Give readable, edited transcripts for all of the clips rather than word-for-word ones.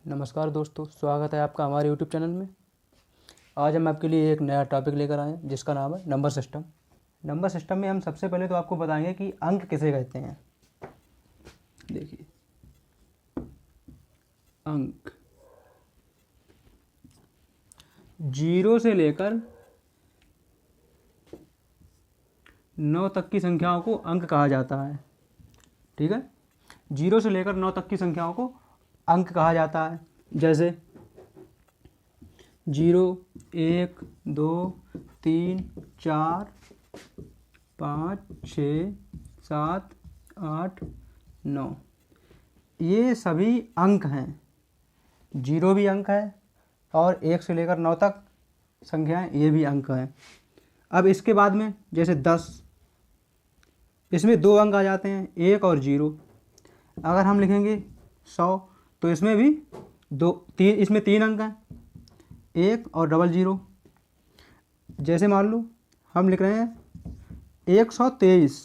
नमस्कार दोस्तों, स्वागत है आपका हमारे YouTube चैनल में। आज हम आपके लिए एक नया टॉपिक लेकर आए हैं जिसका नाम है नंबर सिस्टम। नंबर सिस्टम में हम सबसे पहले तो आपको बताएंगे कि अंक किसे कहते हैं। देखिए, अंक 0 से लेकर 9 तक की संख्याओं को अंक कहा जाता है। ठीक है, 0 से लेकर 9 तक की संख्याओं को अंक कहा जाता है। जैसे 0, 1, 2, 3, 4, 5, 6, 7, 8, 9 ये सभी अंक हैं। 0 भी अंक है और 1 से लेकर 9 तक संख्याएं ये भी अंक हैं। अब इसके बाद में जैसे 10, इसमें 2 अंक आ जाते हैं, 1 और 0। अगर हम लिखेंगे 100 तो इसमें भी 3 इसमें 3 अंक हैं, 1 और 00। जैसे मान लो हम लिख रहे हैं 123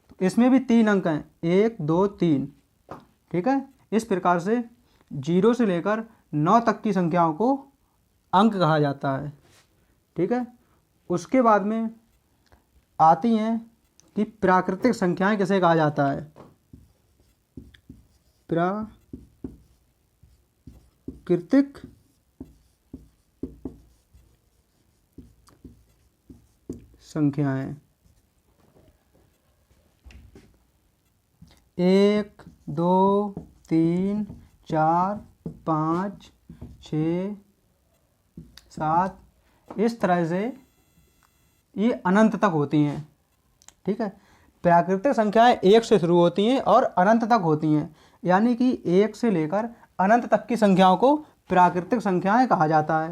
तो इसमें भी 3 अंक हैं, 1, 2, 3। ठीक है, इस प्रकार से 0 से लेकर 9 तक की संख्याओं को अंक कहा जाता है। ठीक है, उसके बाद में आती हैं कि प्राकृतिक संख्याएं किसे कहा जाता है। प्राकृतिक संख्याएं 1, 2, 3, 4, 5, 6, 7 इस तरह से ये अनंत तक होती हैं। ठीक है, प्राकृतिक संख्याएं 1 से शुरू होती हैं और अनंत तक होती हैं, यानी कि 1 से लेकर अनंत तक की संख्याओं को प्राकृतिक संख्याएं कहा जाता है।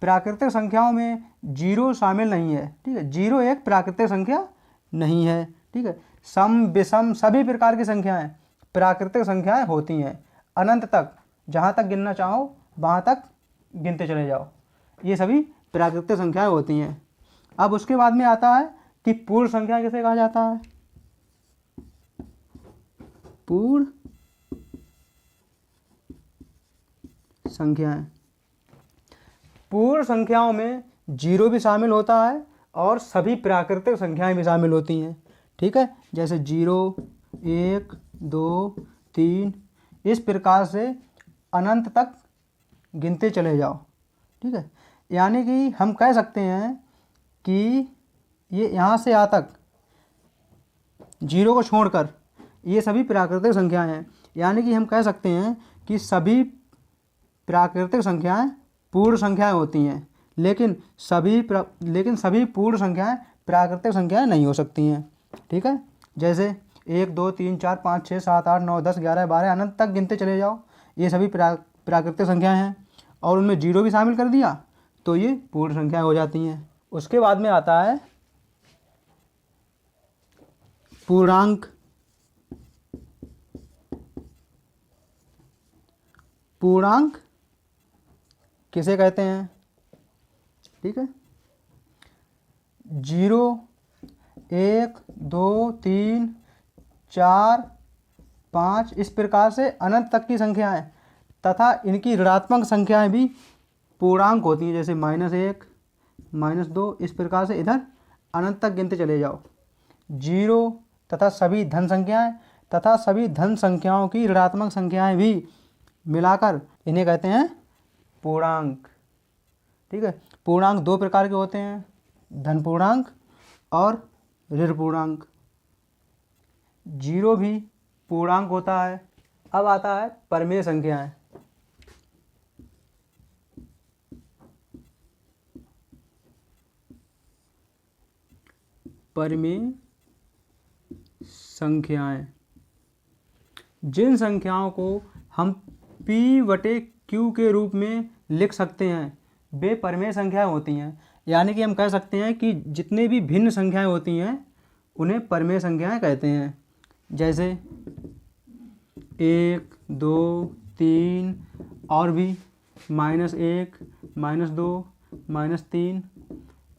प्राकृतिक संख्याओं में 0 शामिल नहीं है। ठीक है, 0 एक प्राकृतिक संख्या नहीं है। ठीक है, सम विषम सभी प्रकार की संख्याएं प्राकृतिक संख्याएं होती हैं। अनंत तक जहाँ तक गिनना चाहो वहाँ तक गिनते चले जाओ, ये सभी प्राकृतिक संख्याएं होती हैं। अब उसके बाद में आता है कि पूर्ण संख्या किसे कहा जाता है। पूर्ण संख्याएं, पूर्ण संख्याओं में 0 भी शामिल होता है और सभी प्राकृतिक संख्याएं भी शामिल होती हैं। ठीक है, जैसे 0, 1, 2, 3 इस प्रकार से अनंत तक गिनते चले जाओ। ठीक है, यानी कि हम कह सकते हैं कि ये यहाँ से यहाँ तक 0 को छोड़कर ये सभी प्राकृतिक संख्याएं हैं, यानी कि हम कह सकते हैं कि सभी प्राकृतिक संख्याएं पूर्ण संख्याएं होती हैं, लेकिन सभी पूर्ण संख्याएं प्राकृतिक संख्याएं नहीं हो सकती हैं। ठीक है, जैसे 1, 2, 3, 4, 5, 6, 7, 8, 9, 10, 11, 12 अनंत तक गिनते चले जाओ, ये सभी प्राकृतिक संख्याएं हैं और उनमें 0 भी शामिल कर दिया तो ये पूर्ण संख्याएं हो जाती हैं। उसके बाद में आता है पूर्णांक। पूर्णांक किसे कहते हैं। ठीक है, 0, 1, 2, 3, 4, 5 इस प्रकार से अनंत तक की संख्याएं तथा इनकी ऋणात्मक संख्याएं भी पूर्णांक होती हैं, जैसे -1, -2 इस प्रकार से इधर अनंत तक गिनते चले जाओ। 0 तथा सभी धन संख्याएं तथा सभी धन संख्याओं की ऋणात्मक संख्याएं भी मिलाकर इन्हें कहते हैं पूर्णांक। ठीक है, पूर्णांक 2 प्रकार के होते हैं, धन पूर्णांक और ऋण पूर्णांक। 0 भी पूर्णांक होता है। अब आता है परिमेय संख्याएं। परिमेय संख्याएं जिन संख्याओं को हम P/Q के रूप में लिख सकते हैं वे परिमेय संख्याएं होती हैं, यानी कि हम कह सकते हैं कि जितने भी भिन्न संख्याएं होती हैं उन्हें परिमेय संख्याएं कहते हैं। जैसे 1, 2, 3 और भी -1, -2, -3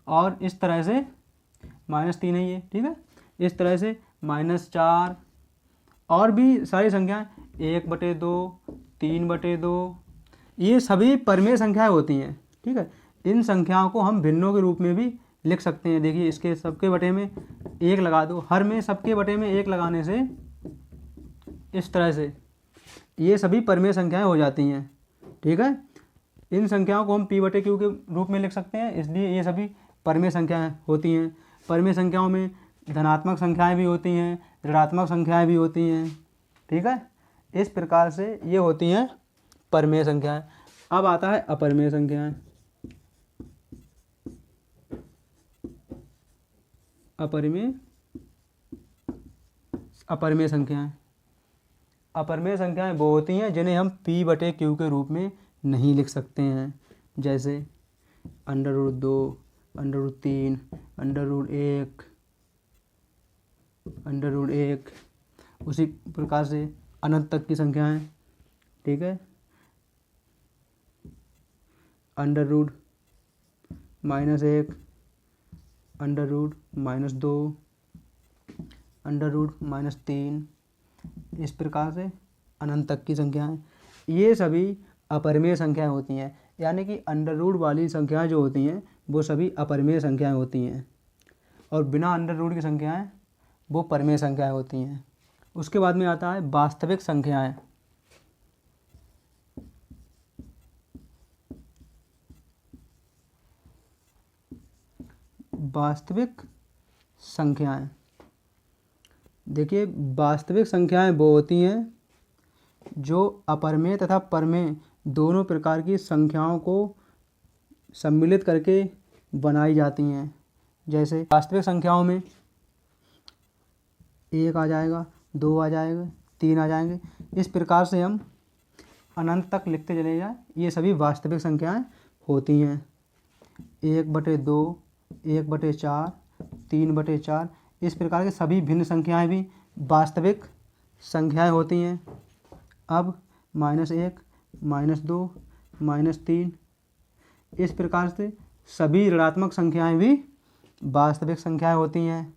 और इस तरह से -3 है ये। ठीक है, इस तरह से -4 और भी सारी संख्याएं 1/2, 3/2, ये सभी परिमेय संख्याएं होती हैं। ठीक है, इन संख्याओं को हम भिन्नों के रूप में भी लिख सकते हैं। देखिए इसके सबके बटे में 1 लगा दो, हर में सबके बटे में 1 लगाने से इस तरह से ये सभी परिमेय संख्याएं हो जाती हैं। ठीक है, इन संख्याओं को हम p बटे q के रूप में लिख सकते हैं, इसलिए ये सभी परिमेय संख्याएं होती हैं। परिमेय संख्याओं में धनात्मक संख्याएं भी होती हैं, ऋणात्मक संख्याएं भी होती हैं। ठीक है, इस प्रकार से ये होती हैं परिमेय संख्याएं। अब आता है अपरिमेय संख्याएं। अपरिमेय संख्याएं अपरिमेय संख्याएं वो होती हैं जिन्हें हम p बटे q के रूप में नहीं लिख सकते हैं, जैसे √2, √3, √1, उसी प्रकार से अनंत तक की संख्याएं। ठीक है, √-1, √-2, √-3, इस प्रकार से अनंत तक की संख्याएं। ये सभी अपरिमेय संख्याएं होती हैं, यानी कि अंडर रूट वाली संख्याएं जो होती हैं वो सभी अपरिमेय संख्याएं होती हैं, और बिना अंडर रूट की संख्याएं वो परिमेय संख्याएं होती हैं। उसके बाद में आता है वास्तविक संख्याएं। वास्तविक संख्याएं, देखिए वास्तविक संख्याएं वो होती हैं जो अपरिमेय तथा परिमेय दोनों प्रकार की संख्याओं को सम्मिलित करके बनाई जाती हैं। जैसे वास्तविक संख्याओं में 1 आ जाएगा, 2 आ जाएगा, 3 आ जाएंगे, इस प्रकार से हम अनंत तक लिखते चले जाएं। ये सभी वास्तविक संख्याएं होती हैं। 1/2, 1/4, 3/4, इस प्रकार के सभी भिन्न संख्याएं भी वास्तविक संख्याएं होती हैं। अब -1, -2, -3, इस प्रकार से सभी ऋणात्मक संख्याएं भी वास्तविक संख्याएं होती हैं।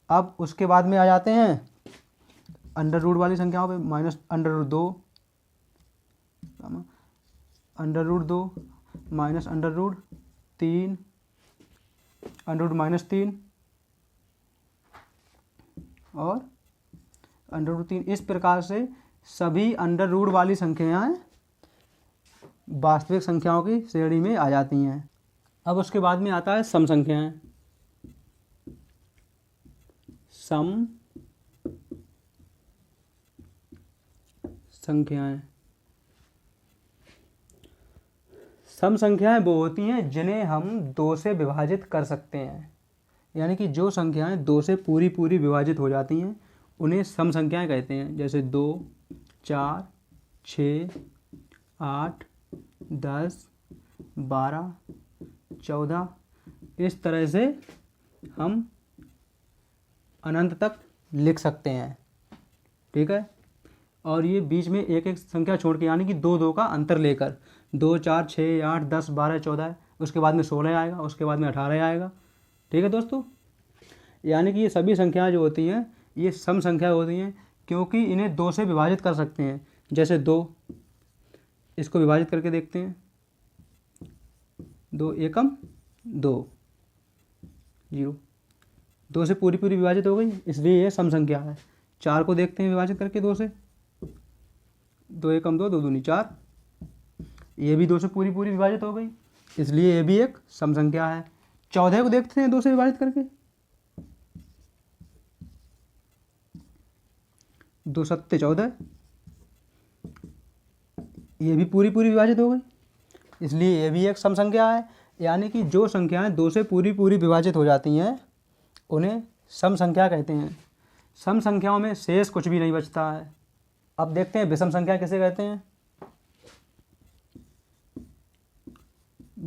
अब उसके बाद में आ जाते हैं अंडर रूट वाली संख्याओं पे, -√2, √2, -√3, √-3 और √3, इस प्रकार से सभी अंडर रूट वाली संख्याएं वास्तविक संख्याओं की श्रेणी में आ जाती हैं। अब उसके बाद में आता है सम संख्याएं। सम संख्याएं वो होती हैं जिन्हें हम 2 से विभाजित कर सकते हैं, यानी कि जो संख्याएं 2 से पूरी विभाजित हो जाती हैं उन्हें सम संख्याएं कहते हैं। जैसे 2, 4, 6, 8, 10, 12, 14, इस तरह से हम अनंत तक लिख सकते हैं। ठीक है, और ये बीच में एक एक संख्या छोड़ के, यानी कि 2 का अंतर लेकर 2, 4, 6, 8, 10, 12, 14, उसके बाद में 16 आएगा, उसके बाद में 18 आएगा। ठीक है दोस्तों, यानी कि ये सभी संख्याएं जो होती हैं ये सम संख्या होती हैं, क्योंकि इन्हें 2 से विभाजित कर सकते हैं। जैसे 2, इसको विभाजित करके देखते हैं, 2 एकम 2, 0, 2 से पूरी विभाजित हो गई, इसलिए ये सम संख्या है। 4 को देखते हैं विभाजित करके 2 से, 2 एकम 2, 2 दूनी 4, ये भी 2 से पूरी विभाजित हो गई, इसलिए ये भी एक सम संख्या है। 14 को देखते हैं 2 से विभाजित करके, 2 सत्ते 14, ये भी पूरी विभाजित हो गई, इसलिए ये भी एक सम संख्या है। यानी कि जो संख्याएं 2 से पूरी विभाजित हो जाती हैं उन्हें सम संख्या कहते हैं। सम संख्याओं में शेष कुछ भी नहीं बचता है। अब देखते हैं विषम संख्या किसे कहते हैं।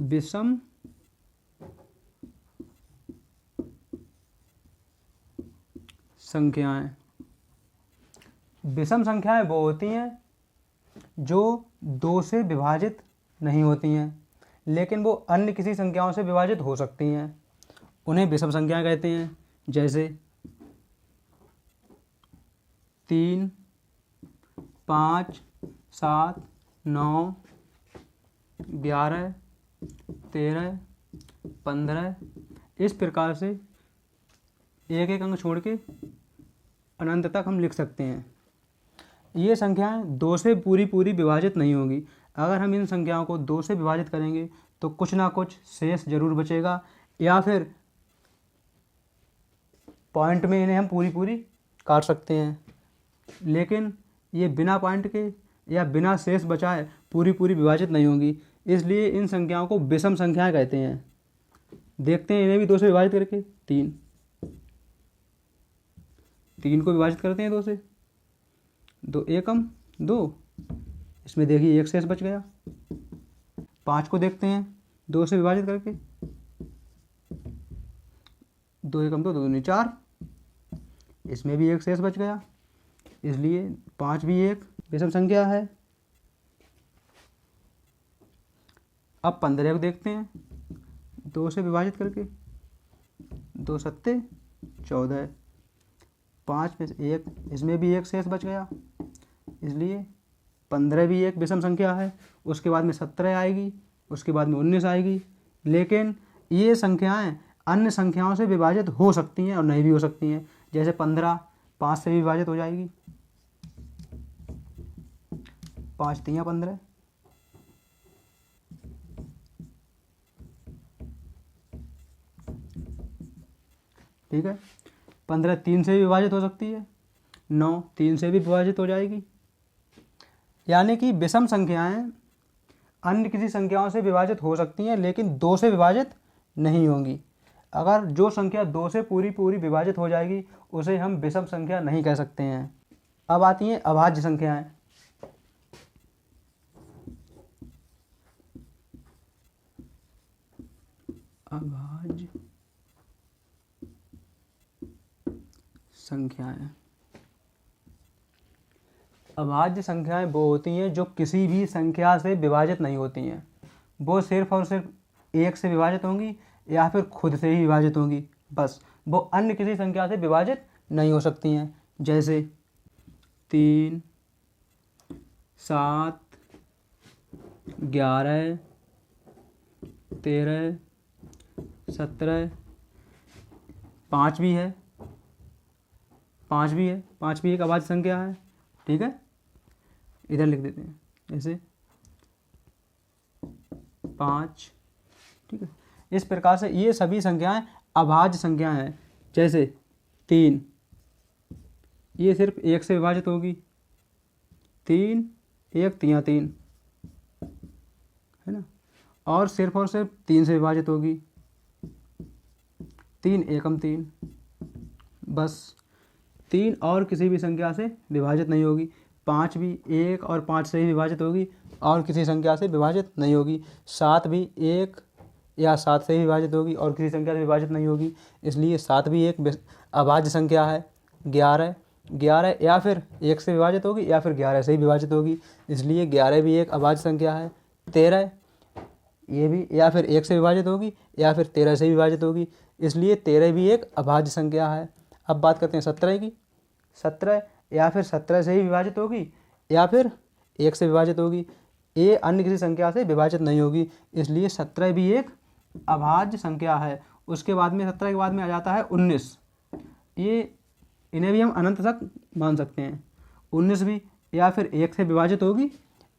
विषम संख्याएं, विषम संख्याएं वो होती हैं जो 2 से विभाजित नहीं होती हैं, लेकिन वो अन्य किसी संख्याओं से विभाजित हो सकती हैं, उन्हें विषम संख्याएं कहते हैं। जैसे 3, 5, 7, 9, 11, 13, 15, इस प्रकार से एक एक अंक छोड़ के अनंत तक हम लिख सकते हैं। ये संख्याएं 2 से पूरी विभाजित नहीं होंगी। अगर हम इन संख्याओं को 2 से विभाजित करेंगे तो कुछ ना कुछ शेष जरूर बचेगा, या फिर पॉइंट में इन्हें हम पूरी काट सकते हैं। लेकिन ये बिना पॉइंट के या बिना शेष बचाए पूरी विभाजित नहीं होंगी, इसलिए इन संख्याओं को विषम संख्याएं कहते हैं। देखते हैं इन्हें भी 2 से विभाजित करके। 3 को विभाजित करते हैं 2 से, 2 एकम 2, इसमें देखिए एक शेष बच गया। 5 को देखते हैं 2 से विभाजित करके, 2 एकम 2, 2 दूनी 4, इसमें भी एक शेष बच गया, इसलिए 5 भी एक विषम संख्या है। अब 15 को देखते हैं 2 से विभाजित करके, 2 सत्ते 14, 5 में से 1, इसमें भी एक शेष बच गया, इसलिए 15 भी एक विषम संख्या है। उसके बाद में 17 आएगी, उसके बाद में 19 आएगी। लेकिन ये संख्याएं अन्य संख्याओं से विभाजित हो सकती हैं और नहीं भी हो सकती हैं। जैसे 15 5 से भी विभाजित हो जाएगी, 5 3 15, ठीक है। 15 3 से भी विभाजित हो सकती है, 9 3 से भी विभाजित हो जाएगी। यानी कि विषम संख्याएं अन्य किसी संख्याओं से विभाजित हो सकती हैं, लेकिन 2 से विभाजित नहीं होंगी। अगर जो संख्या 2 से पूरी विभाजित हो जाएगी उसे हम विषम संख्या नहीं कह सकते हैं। अब आती हैं अभाज्य संख्याएं। अभाज्य संख्याएं, अभाज्य संख्याएं वो होती हैं जो किसी भी संख्या से विभाजित नहीं होती हैं। वो सिर्फ और सिर्फ एक से विभाजित होंगी या फिर खुद से ही विभाजित होंगी, बस। वो अन्य किसी संख्या से विभाजित नहीं हो सकती हैं। जैसे 3, 7, 11, 13, 17, 5 भी है, 5 भी है, 5 भी एक अभाज्य संख्या है, ठीक है। इधर लिख देते हैं जैसे 5, ठीक है। इस प्रकार से ये सभी संख्याएं अभाज्य संख्याएं हैं। जैसे 3, ये सिर्फ 1 से विभाजित होगी, 3 1 3 3, है ना। और सिर्फ 3 से विभाजित होगी, 3 एकम 3, बस। 3 और किसी भी संख्या से विभाजित नहीं होगी। 5 भी 1 और 5 से ही विभाजित होगी और किसी संख्या से विभाजित नहीं होगी। 7 भी 1 या 7 से ही विभाजित होगी और किसी संख्या से विभाजित नहीं होगी, इसलिए 7 भी एक अभाज्य संख्या है। 11 या फिर 1 से विभाजित होगी या फिर 11 से ही विभाजित होगी, इसलिए 11 भी एक अभाज्य संख्या है। 13, ये भी या फिर 1 से विभाजित होगी या फिर 13 से विभाजित होगी, इसलिए 13 भी एक अभाज्य संख्या है। अब बात करते हैं 17 की। 17 या फिर 17 से ही विभाजित होगी या फिर 1 से विभाजित होगी, ये अन्य किसी संख्या से विभाजित नहीं होगी, इसलिए 17 भी एक अभाज्य संख्या है। उसके बाद में 17 के बाद में आ जाता है 19। ये इन्हें भी हम अनंत तक मान सकते हैं। 19 भी या फिर 1 से विभाजित होगी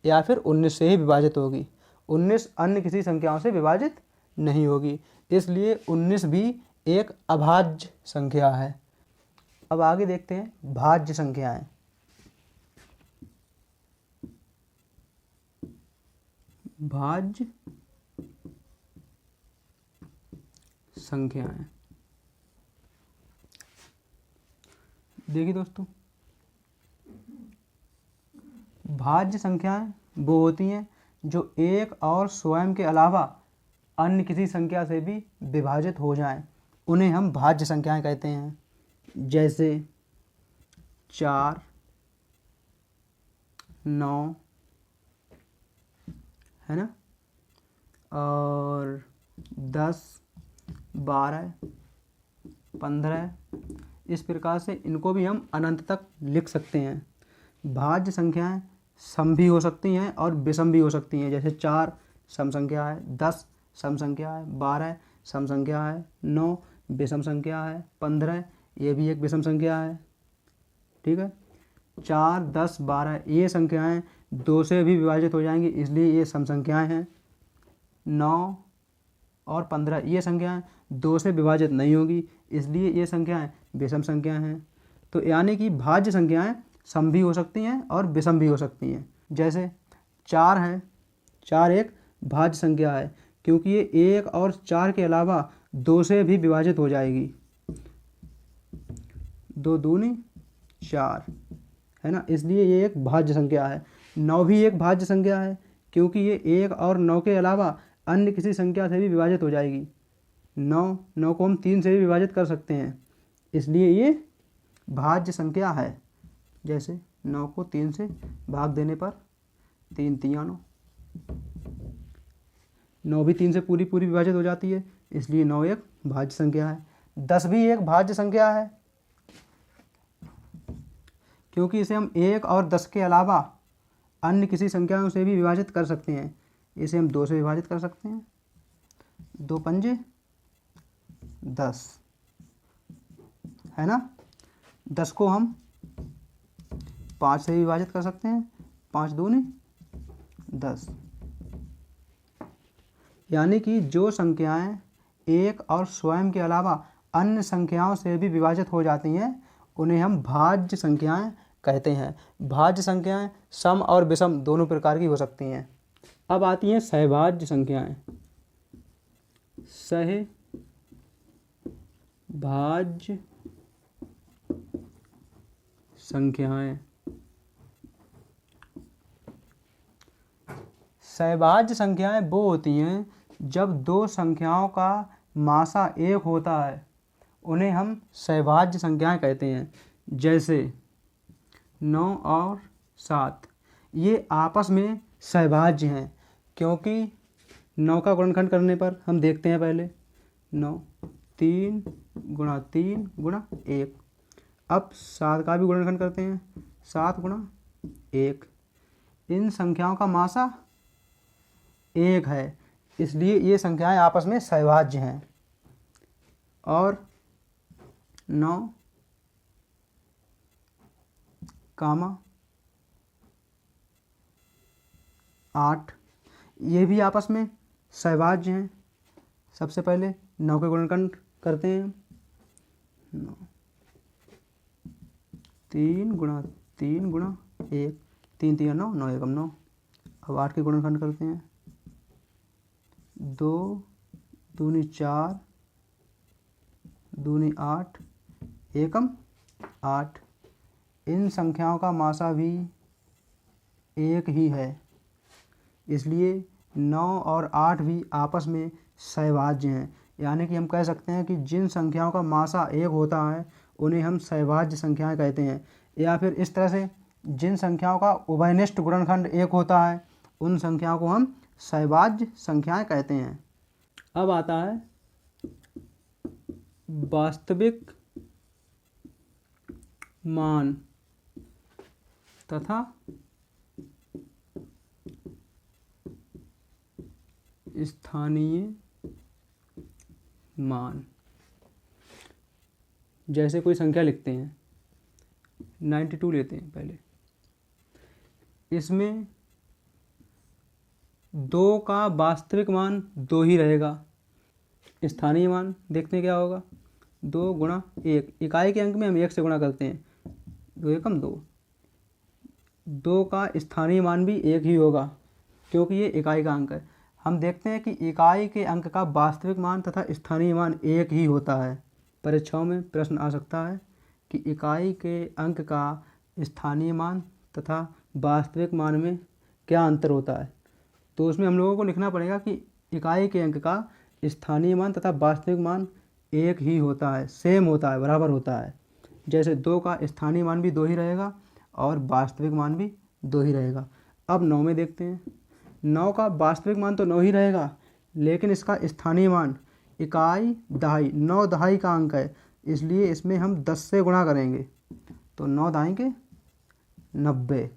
या फिर 19 से ही विभाजित होगी। 19 अन्य किसी संख्याओं से विभाजित नहीं होगी, इसलिए 19 भी एक अभाज्य संख्या है। अब आगे देखते हैं भाज्य संख्याएं। भाज्य संख्याएं, देखिए दोस्तों, भाज्य संख्याएं वो होती हैं जो एक और स्वयं के अलावा अन्य किसी संख्या से भी विभाजित हो जाएं, उन्हें हम भाज्य संख्याएं कहते हैं। जैसे 4, 9, है ना, और 10, 12, 15, इस प्रकार से इनको भी हम अनंत तक लिख सकते हैं। भाज्य संख्याएं सम भी हो सकती हैं और विषम भी हो सकती हैं। जैसे 4 सम संख्या है, 10 सम संख्या है, 12 सम संख्या है, 9 विषम संख्या है, 15 ये भी एक विषम संख्या है। ठीक है, 4, 10, 12 ये संख्याएं 2 से भी विभाजित हो जाएंगी, इसलिए ये सम संख्याएं हैं। 9 और 15 ये संख्याएं 2 से विभाजित नहीं होगी, इसलिए ये संख्याएं विषम संख्याएं हैं। तो यानी कि भाज्य संख्याएं सम भी हो सकती हैं और विषम भी हो सकती हैं। जैसे 4 है, 4 एक भाज्य संख्या है क्योंकि ये 1 और 4 के अलावा 2 से भी विभाजित हो जाएगी। 2 दूनी 4 है ना, इसलिए ये एक भाज्य संख्या है। 9 भी एक भाज्य संख्या है क्योंकि ये 1 और 9 के अलावा अन्य किसी संख्या से भी विभाजित हो जाएगी। 9 को हम 3 से भी विभाजित कर सकते हैं, इसलिए ये भाज्य संख्या है। जैसे 9 को 3 से भाग देने पर 3 तिया 9, 9 भी 3 से पूरी विभाजित हो जाती है, इसलिए 9 एक भाज्य संख्या है। 10 भी एक भाज्य संख्या है क्योंकि इसे हम 1 और 10 के अलावा अन्य किसी संख्याओं से भी विभाजित कर सकते हैं। इसे हम 2 से विभाजित कर सकते हैं, 2 पंजे 10 है ना। 10 को हम 5 से विभाजित कर सकते हैं, 5 दूनी 10। यानी कि जो संख्याएं 1 और स्वयं के अलावा अन्य संख्याओं से भी विभाजित हो जाती हैं उन्हें हम भाज्य संख्याएं कहते हैं। भाज्य संख्याएं सम और विषम दोनों प्रकार की हो सकती हैं। अब आती हैं सहभाज्य संख्याएं। सहभाज्य संख्याएं, सहभाज्य संख्याएं वो होती हैं जब दो संख्याओं का मासा एक होता है, उन्हें हम सहभाज्य संख्याएं कहते हैं। जैसे 9 और 7 ये आपस में सहभाज्य हैं क्योंकि 9 का गुणनखंड करने पर हम देखते हैं पहले 9 3 गुणा 3 गुणा 1। अब 7 का भी गुणनखंड करते हैं 7 गुणा 1। इन संख्याओं का मासा 1 है, इसलिए ये संख्याएं आपस में सहभाज्य हैं। और 9 कामा 8 ये भी आपस में सहभाज्य हैं। सबसे पहले 9 के गुणनखंड करते हैं 9 3 गुणा 3 गुणा 1, 3 3 9, 9 1 9। अब 8 के गुणनखंड करते हैं 2 दूनी 4 दूनी 8 एकम 8। इन संख्याओं का मासा भी 1 ही है, इसलिए 9 और 8 भी आपस में सहभाज्य हैं। यानी कि हम कह सकते हैं कि जिन संख्याओं का मासा 1 होता है उन्हें हम सहभाज्य संख्याएं कहते हैं। या फिर इस तरह से जिन संख्याओं का उभयनिष्ठ गुणनखंड 1 होता है उन संख्याओं को हम सहभाज्य संख्याएं कहते हैं। अब आता है वास्तविक मान तथा स्थानीय मान। जैसे कोई संख्या लिखते हैं 92 लेते हैं पहले, इसमें 2 का वास्तविक मान 2 ही रहेगा। स्थानीय मान देखते हैं क्या होगा 2 गुणा 1। इकाई के अंक में हम 1 से गुणा करते हैं, 2 एकम 2। 2 का स्थानीय मान भी 1 ही होगा क्योंकि ये इकाई का अंक है। हम देखते हैं कि इकाई के अंक का वास्तविक मान तथा स्थानीय मान 1 ही होता है। परीक्षाओं में प्रश्न आ सकता है कि इकाई के अंक का स्थानीय मान तथा वास्तविक मान में क्या अंतर होता है। तो उसमें हम लोगों को लिखना पड़ेगा कि इकाई के अंक का स्थानीय मान तथा वास्तविक मान 1 ही होता है, सेम होता है, बराबर होता है। जैसे 2 का स्थानीय मान भी 2 ही रहेगा और वास्तविक मान भी 2 ही रहेगा। अब 9 में देखते हैं, 9 का वास्तविक मान तो 9 ही रहेगा, लेकिन इसका स्थानीय मान इकाई दहाई 9 दहाई का अंक है, इसलिए इसमें हम 10 से गुणा करेंगे तो 9 दहाई के 90।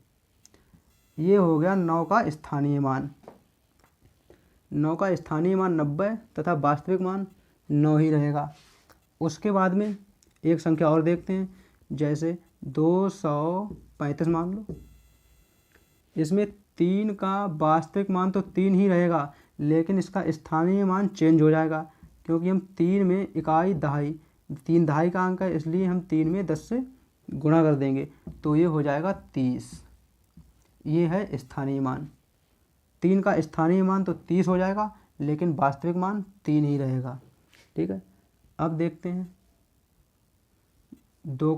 ये हो गया 9 का स्थानीय मान। 9 का स्थानीय मान 90 तथा वास्तविक मान 9 ही रहेगा। उसके बाद में एक संख्या और देखते हैं, जैसे 235 मान लो। इसमें 3 का वास्तविक मान तो 3 ही रहेगा, लेकिन इसका स्थानीय मान चेंज हो जाएगा, क्योंकि हम 3 में इकाई दहाई, 3 दहाई का अंक है, इसलिए हम 3 में 10 से गुणा कर देंगे, तो ये हो जाएगा 30। ये है स्थानीय मान। 3 का स्थानीय मान तो 30 हो जाएगा, लेकिन वास्तविक मान 3 ही रहेगा। ठीक है, अब देखते हैं 2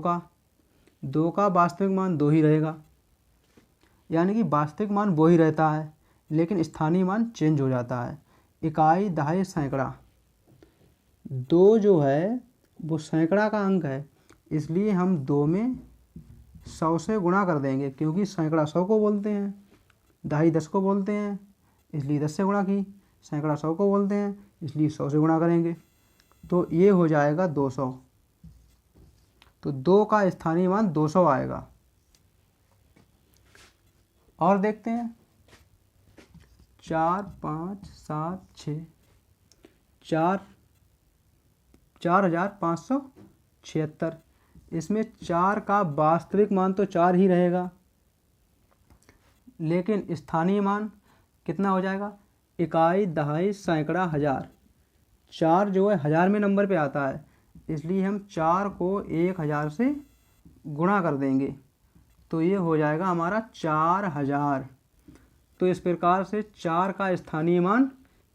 का वास्तविक मान 2 ही रहेगा, यानी कि वास्तविक मान वो ही रहता है, लेकिन स्थानीय मान चेंज हो जाता है। इकाई दहाई सैकड़ा, 2 जो है वो सैकड़ा का अंक है, इसलिए हम 2 में 100 से गुणा कर देंगे, क्योंकि सैकड़ा 100 को बोलते हैं, दहाई 10 को बोलते हैं, इसलिए 10 से गुणा की। सैकड़ा 100 को बोलते हैं, इसलिए 100 से गुणा करेंगे, तो ये हो जाएगा 200। तो 2 का स्थानीय मान 200 आएगा। और देखते हैं 4, 5, 7, 6, 4576। इसमें 4 का वास्तविक मान तो 4 ही रहेगा, लेकिन स्थानीय मान कितना हो जाएगा? इकाई दहाई सैकड़ा हज़ार। 4 जो है हज़ार में नंबर पे आता है, इसलिए हम 4 को 1000 से गुणा कर देंगे, तो ये हो जाएगा हमारा 4000। तो इस प्रकार से 4 का स्थानीय मान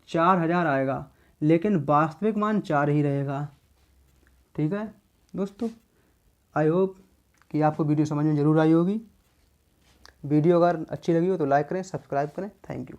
4000 आएगा, लेकिन वास्तविक मान 4 ही रहेगा। ठीक है दोस्तों, आई होप कि आपको वीडियो समझ में ज़रूर आई होगी। वीडियो अगर अच्छी लगी हो तो लाइक करें, सब्सक्राइब करें। Thank you.